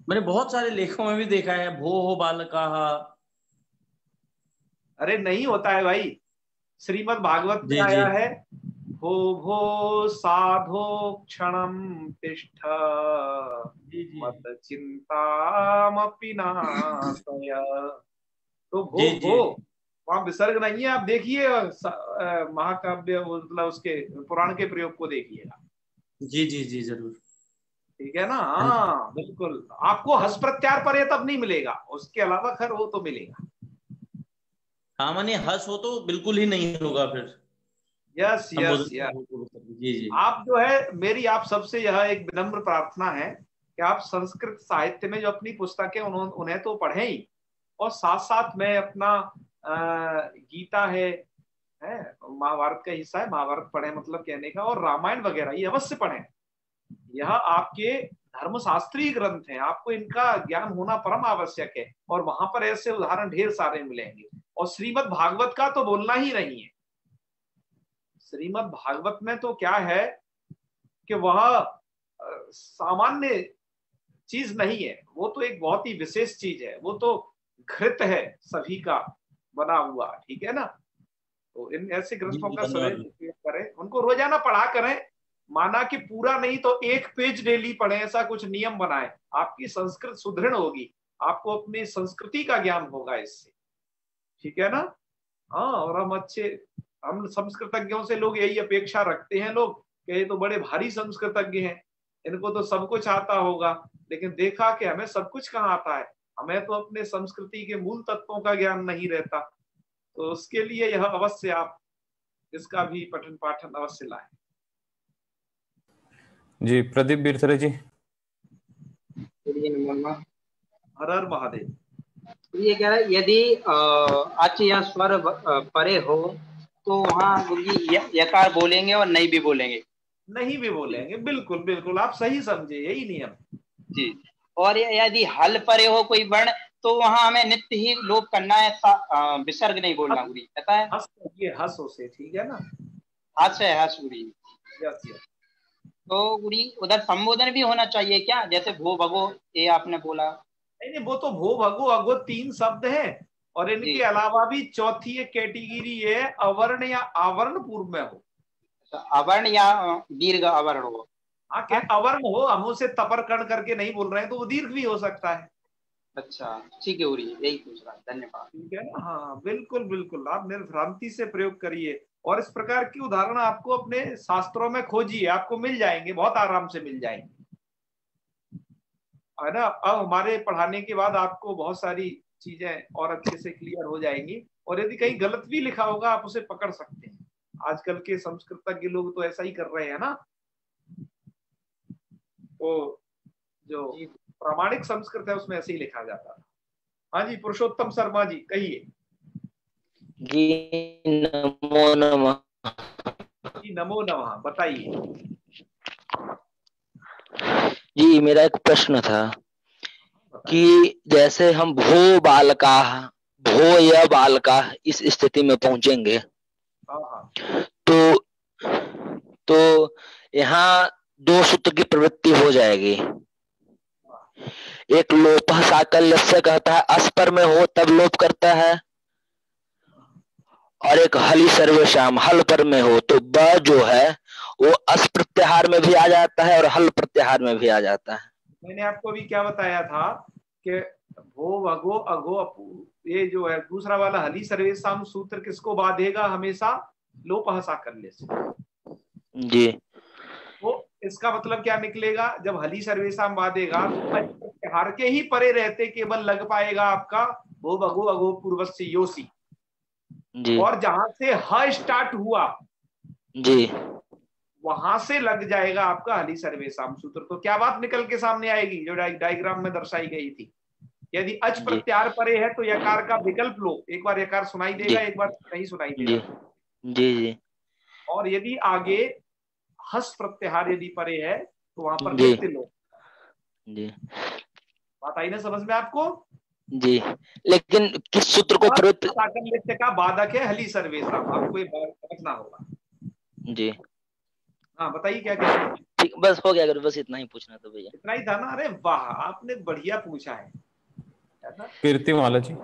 Speaker 3: मैंने बहुत सारे लेखों में भी देखा है, भो हो बालका।
Speaker 1: अरे नहीं होता है भाई, श्रीमद् भागवत में
Speaker 3: जी जी
Speaker 1: आया है, भो भो साधो क्षणम तिष्ठ
Speaker 3: जी जी
Speaker 1: मत चिंतामपि नाशय। तो
Speaker 3: जी
Speaker 1: भो
Speaker 3: जी
Speaker 1: वहां विसर्ग नहीं है। आप देखिए महाकाव्य, मतलब उसके पुराण के प्रयोग को देखिएगा।
Speaker 3: जी जी जी, जरूर।
Speaker 1: ठीक है ना।
Speaker 3: हाँ जी।
Speaker 1: हाँ बिल्कुल, आपको हस प्रत्यार पर तब नहीं मिलेगा, उसके अलावा खर हो तो मिलेगा।
Speaker 3: हाँ, माने हर्ष हो तो बिल्कुल ही नहीं होगा फिर
Speaker 1: यस यस
Speaker 3: संबोधन
Speaker 1: यस।
Speaker 3: जी जी
Speaker 1: आप जो है, मेरी आप सबसे यह एक विनम्र प्रार्थना है कि आप संस्कृत साहित्य में जो अपनी पुस्तकें उन्हें तो पढ़ें ही, और साथ साथ में अपना गीता है महाभारत का हिस्सा है, महाभारत पढ़े मतलब कहने का, और रामायण वगैरह ये अवश्य पढ़ें। यह आपके धर्मशास्त्रीय ग्रंथ हैं, आपको इनका ज्ञान होना परम आवश्यक है। और वहां पर ऐसे उदाहरण ढेर सारे मिलेंगे। और श्रीमद् भागवत का तो बोलना ही नहीं है। श्रीमद् भागवत में तो क्या है कि वह सामान्य चीज नहीं है, वो तो एक बहुत ही विशेष चीज है। वो तो घृत है सभी का बना हुआ, ठीक है ना। तो इन ऐसे
Speaker 3: जी
Speaker 1: ग्रंथों
Speaker 3: जी,
Speaker 1: का सदैव
Speaker 3: धन्यवाद।
Speaker 1: उपयोग करें, उनको रोजाना पढ़ा करें। माना कि पूरा नहीं तो एक पेज डेली पढ़ें, ऐसा कुछ नियम बनाए। आपकी संस्कृत सुदृढ़ होगी, आपको अपनी संस्कृति का ज्ञान होगा इससे, ठीक है ना। हाँ, और हम संस्कृतज्ञों से लोग यही अपेक्षा रखते हैं लोग, कि ये तो बड़े भारी संस्कृतज्ञ हैं, इनको तो सब कुछ आता होगा। लेकिन देखा कि हमें सब कुछ कहाँ आता है, हमें तो अपने संस्कृति के मूल तत्वों का ज्ञान नहीं रहता। तो उसके लिए यह अवश्य आप इसका भी पठन पाठन अवश्य लाएं।
Speaker 2: जी, प्रदीप बिरथरे जी।
Speaker 1: हर हर महादेव।
Speaker 4: ये कह रहा है, यदि अच या स्वर परे हो तो वहाँ गुरुजी यकार बोलेंगे और नहीं भी बोलेंगे।
Speaker 1: नहीं भी बोलेंगे, बिल्कुल बिल्कुल, आप सही समझे, यही नियम।
Speaker 4: जी। और यदि हल परे हो कोई वर्ण तो वहां हमें नित्य ही लोप करना है, विसर्ग नहीं बोलना गुरुजी, पता है।
Speaker 1: हंस, ये हंसो से, ठीक है ना।
Speaker 4: हस है हस गुरुजी।
Speaker 1: Yes yes.
Speaker 4: तो गुरुजी उधर संबोधन भी होना चाहिए क्या, जैसे भो भगो ये आपने बोला।
Speaker 1: नहीं नहीं, वो तो भो भगो अगो तीन शब्द हैं, और
Speaker 4: जी।
Speaker 1: इनके अलावा भी चौथी एक कैटेगरी है, अवर्ण या आवर्ण पूर्व में हो।
Speaker 4: अवर्ण या दीर्घ अवर्ण हो।
Speaker 1: हाँ, क्या अवर्ण हो, हम उसे तपर कर्ण करके नहीं बोल रहे हैं, तो वो दीर्घ भी हो सकता है।
Speaker 4: अच्छा ठीक है गुरुजी, यही पूछ रहा, धन्यवाद।
Speaker 1: ठीक है ना। हाँ बिल्कुल बिल्कुल, आप निर्भ्रांति से प्रयोग करिए, और इस प्रकार की उदाहरण आपको अपने शास्त्रों में खोजिए, आपको मिल जाएंगे, बहुत आराम से मिल जाएंगे, है ना। अब हमारे पढ़ाने के बाद आपको बहुत सारी चीजें और अच्छे से क्लियर हो जाएंगी। और यदि कहीं गलत भी लिखा होगा आप उसे पकड़ सकते हैं। आजकल के संस्कृतज्ञ लोग तो ऐसा ही कर रहे हैं ना। तो जो प्रामाणिक संस्कृत है उसमें ऐसे ही लिखा जाता है। हाँ जी, पुरुषोत्तम शर्मा जी कहिए।
Speaker 5: जी नमो नमः।
Speaker 1: जी नमो नमः, बताइए।
Speaker 5: जी मेरा एक प्रश्न था कि जैसे हम भो या बालका इस स्थिति में पहुंचेंगे,
Speaker 1: हाँ
Speaker 5: तो यहाँ दो सूत्र की प्रवृत्ति हो जाएगी। एक लोप साकल्य से कहता है अस पर में हो तब लोप करता है, और एक हली सर्वेशाम हल पर में हो तो ब जो है वो अस प्रत्याहार में भी आ जाता है और हल प्रत्याहार में भी आ जाता है।
Speaker 1: मैंने आपको अभी क्या बताया था कि भो भगो अगो अपू, ये जो है दूसरा वाला हली सर्वेशम सूत्र किसको बाधेगा हमेशा? लोप हसा करने से।
Speaker 5: जी
Speaker 1: तो इसका मतलब क्या निकलेगा? जब हली सर्वेशम बाधेगा तो अच प्रत्याहार के ही परे रहते केवल लग पाएगा आपका भो भगो अगो पूर्वस्य योसी।
Speaker 5: जी
Speaker 1: और जहां से ह स्टार्ट हुआ
Speaker 5: जी
Speaker 1: वहां से लग जाएगा आपका हली सर्वेशम सूत्र। तो क्या बात निकल के सामने आएगी जो डायग्राम में दर्शाई गई थी? यदि अच
Speaker 5: जी
Speaker 1: प्रत्याहार परे है तो यकार का विकल्प लो। एक बार यकार सुनाई
Speaker 5: जी
Speaker 1: देगा, एक बार नहीं सुनाई
Speaker 5: जी
Speaker 1: देगा।
Speaker 5: जी जी
Speaker 1: और यदि आगे हस प्रत्याहार यदि परे है तो वहां पर
Speaker 5: जी
Speaker 1: नित्य लो।
Speaker 5: जी
Speaker 1: बात आई ना समझ में आपको?
Speaker 5: जी। लेकिन किस सूत्र को प्रयुक्त?
Speaker 1: साकल नित्य का बाधक है हली सर्वेशम, आपको ये समझना होगा।
Speaker 5: जी
Speaker 1: हाँ बताइए क्या कह रहे हैं?
Speaker 5: ठीक, बस हो गया, अगर बस इतना ही पूछना था भैया।
Speaker 1: इतना ही था ना? अरे वाह, आपने बढ़िया पूछा है। क्या था?
Speaker 2: कीर्तिमाला जी।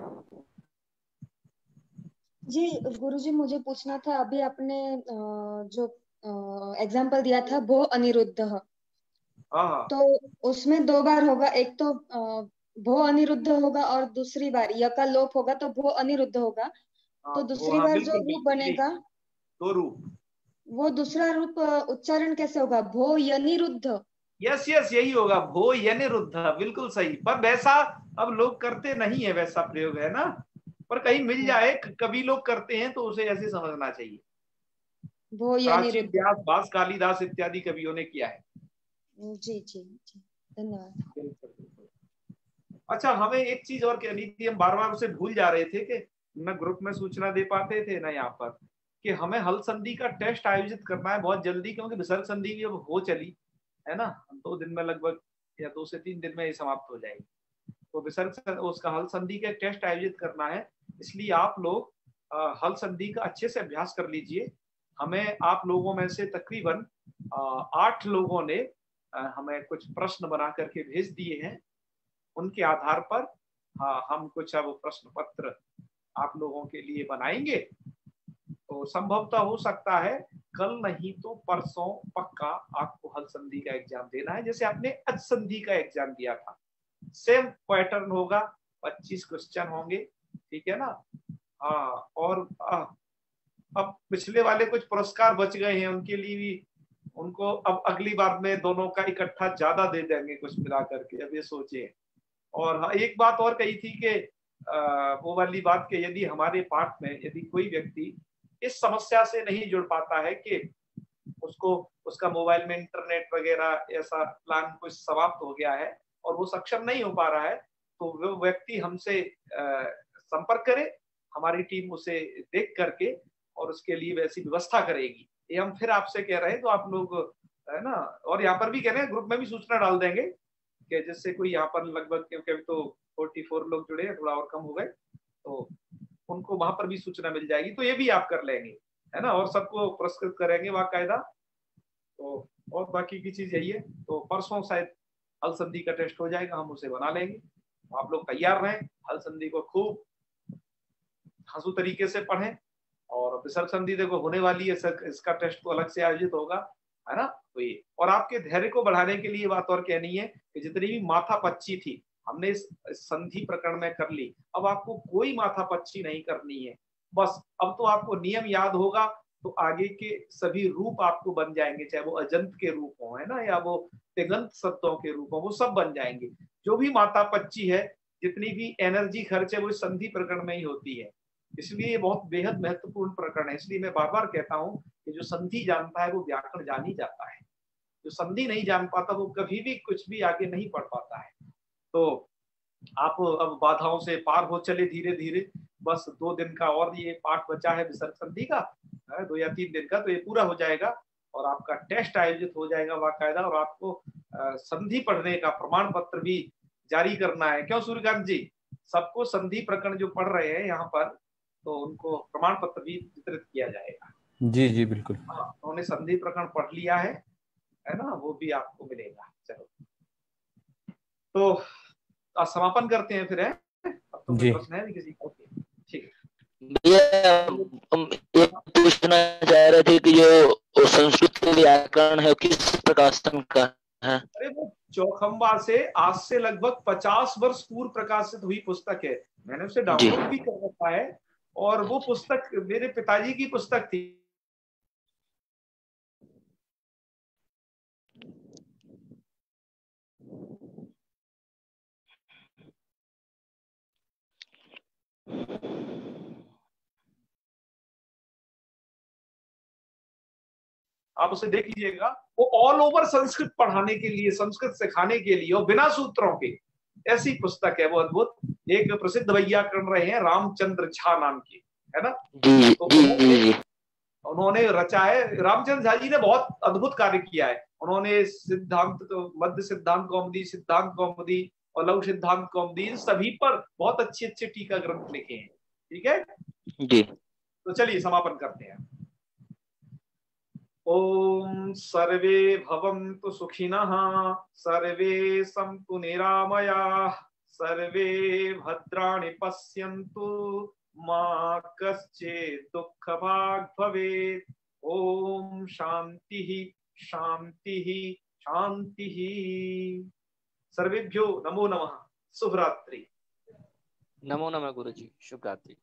Speaker 6: जी गुरुजी, मुझे पूछना था, अभी आपने जो एग्जाम्पल दिया था भो अनिरुद्ध,
Speaker 1: हाँ
Speaker 6: तो उसमें दो बार होगा, एक तो भो अनिरुद्ध होगा और दूसरी बार य का लोप होगा तो भो अनिरुद्ध होगा।
Speaker 1: हाँ,
Speaker 6: तो
Speaker 1: वो
Speaker 6: दूसरी
Speaker 1: हाँ
Speaker 6: बार
Speaker 1: बिल्कुल
Speaker 6: जो रूप
Speaker 1: बिल्कुल यही,
Speaker 6: बनेगा
Speaker 1: दो रूप।
Speaker 6: वो दूसरा रूप उच्चारण कैसे होगा? भो यनिरुद्ध।
Speaker 1: यस यस यही होगा, भो यनिरुद्ध, बिल्कुल सही। पर वैसा अब लोग करते नहीं है, वैसा प्रयोग है ना, पर कहीं मिल जाए, कभी लोग करते हैं तो उसे ऐसे समझना चाहिए।
Speaker 6: भो
Speaker 1: प्राचीन
Speaker 6: यनिरुद्ध।
Speaker 1: व्यास, भास, कालिदास इत्यादि कवियों ने किया है।
Speaker 6: जी जी जी, धन्यवाद।
Speaker 1: बिल्कुल बिल्कुल। अच्छा, हमें एक चीज और कहनी थी, हम बार बार उसे भूल जा रहे थे कि न ग्रुप में सूचना दे पाते थे ना यहाँ पर, कि हमें हल संधि का टेस्ट आयोजित करना है बहुत जल्दी, क्योंकि विसर्ग संधि भी अब हो चली है ना, 2 दिन में लगभग या 2 से 3 दिन में ये समाप्त हो जाएगी। तो विसर्ग उसका हल संधि का टेस्ट आयोजित करना है, इसलिए आप लोग हल संधि का अच्छे से अभ्यास कर लीजिए। हमें आप लोगों में से तकरीबन 8 लोगों ने हमें कुछ प्रश्न बना करके भेज दिए हैं। उनके आधार पर हम कुछ अब प्रश्न पत्र आप लोगों के लिए बनाएंगे। तो संभवतः हो सकता है कल नहीं तो परसों पक्का आपको हल संधि का एग्जाम देना है, जैसे आपने अच संधि का एग्जाम दिया था। सेम पैटर्न होगा, 25 क्वेश्चन होंगे, ठीक है ना? हाँ, और अब पिछले वाले कुछ पुरस्कार बच गए हैं, उनके लिए भी उनको अब अगली बार में दोनों का इकट्ठा ज्यादा दे देंगे कुछ मिला करके, अब ये सोचिए। और हाँ, एक बात और कही थी कि वो वाली बात कि यदि हमारे पाठ में यदि कोई व्यक्ति इस समस्या से नहीं जुड़ पाता है कि उसको उसका मोबाइल में इंटरनेट वगैरह ऐसा प्लान कुछ समाप्त हो गया है और वो सक्षम नहीं हो पा रहा है, तो वो व्यक्ति हमसे संपर्क करे, हमारी टीम उसे देख करके और उसके लिए वैसी व्यवस्था करेगी। ये हम फिर आपसे कह रहे हैं, तो आप लोग है ना, और यहाँ पर भी कह रहे हैं, ग्रुप में भी सूचना डाल देंगे कि जिससे कोई यहाँ पर लगभग, क्योंकि अभी तो 44 लोग जुड़े हैं, थोड़ा और कम हो गए, तो उनको वहां पर भी सूचना मिल जाएगी, तो ये भी आप कर लेंगे है ना, और सबको पुरस्कृत करेंगे बाकायदा। तो और बाकी की चीज यही है, तो परसों शायद हल संधि का टेस्ट हो जाएगा, हम उसे बना लेंगे। आप लोग तैयार रहें, हल संधि को खूब हंसू तरीके से पढ़ें, और विसर्ग संधि देखो होने वाली है, इसका टेस्ट तो अलग से आयोजित होगा है ना। तो ये, और आपके धैर्य को बढ़ाने के लिए बात और कहनी है कि जितनी भी माथा पच्ची थी हमने इस संधि प्रकरण में कर ली, अब आपको कोई माथा पच्ची नहीं करनी है। बस अब तो आपको नियम याद होगा, तो आगे के सभी रूप आपको बन जाएंगे, चाहे वो अजंत के रूप हो है ना, या वो तिगंत शब्दों के रूप हो, वो सब बन जाएंगे। जो भी माथा पच्ची है, जितनी भी एनर्जी खर्च है, वो संधि प्रकरण में ही होती है। इसलिए ये बहुत बेहद महत्वपूर्ण प्रकरण है। इसलिए मैं बार बार कहता हूँ कि जो संधि जानता है वो व्याकरण जान ही जाता है, जो संधि नहीं जान पाता वो कभी भी कुछ भी आगे नहीं पढ़ पाता है। तो आप अब बाधाओं से पार हो चले धीरे धीरे, बस 2 दिन का और ये पाठ बचा है विसर्ग संधि का, 2 या 3 दिन का, तो ये पूरा हो जाएगा और आपका टेस्ट आयोजित हो जाएगा बाकायदा, और आपको संधि पढ़ने का प्रमाण पत्र भी जारी करना है। क्यों सूर्यकांत जी? सबको संधि प्रकरण जो पढ़ रहे हैं यहाँ पर, तो उनको प्रमाण पत्र भी वितरित किया जाएगा।
Speaker 2: जी जी बिल्कुल।
Speaker 1: हाँ, उन्होंने संधि प्रकरण पढ़ लिया है ना, वो भी आपको मिलेगा। चलो, तो समापन करते हैं फिर, है अब तो कोई प्रश्न है नहीं किसी को? ठीक है
Speaker 5: भैया, हम ये पूछना चाह रहे थे कि जो संस्कृत व्याकरण है किस प्रकाशन का है?
Speaker 1: अरे वो चौखंबा से आज से लगभग 50 वर्ष पूर्व प्रकाशित हुई पुस्तक है। मैंने उसे डाउनलोड भी कर रखा है और वो पुस्तक मेरे पिताजी की पुस्तक थी। आप उसे देख लीजिएगा। वो ऑल ओवर संस्कृत पढ़ाने के लिए, संस्कृत सिखाने के लिए और बिना सूत्रों के, ऐसी पुस्तक है वो अद्भुत। एक प्रसिद्ध वैयाकरण रहे हैं रामचंद्र झा नाम की, है ना। तो उन्होंने रचा है। रामचंद्र झा जी ने बहुत अद्भुत कार्य किया है। उन्होंने सिद्धांत, मध्य सिद्धांत कौमुदी और लघु सिद्धांत कौमुदी, इन सभी पर बहुत अच्छे अच्छे टीका ग्रंथ लिखे हैं। ठीक है
Speaker 5: जी।
Speaker 1: तो चलिए समापन करते हैं। ओम सर्वे भवन्तु सुखिनः, सर्वे सन्तु निरामयाः, सर्वे भद्राणि पश्यन्तु, मा कश्चित् दुःखभाग् भवेत्। ओम शांतिः शांतिः शांतिः। सर्वेभ्यो नमो नमः। शुभ रात्रि।
Speaker 5: नमो नमः गुरुजी, शुभ रात्रि।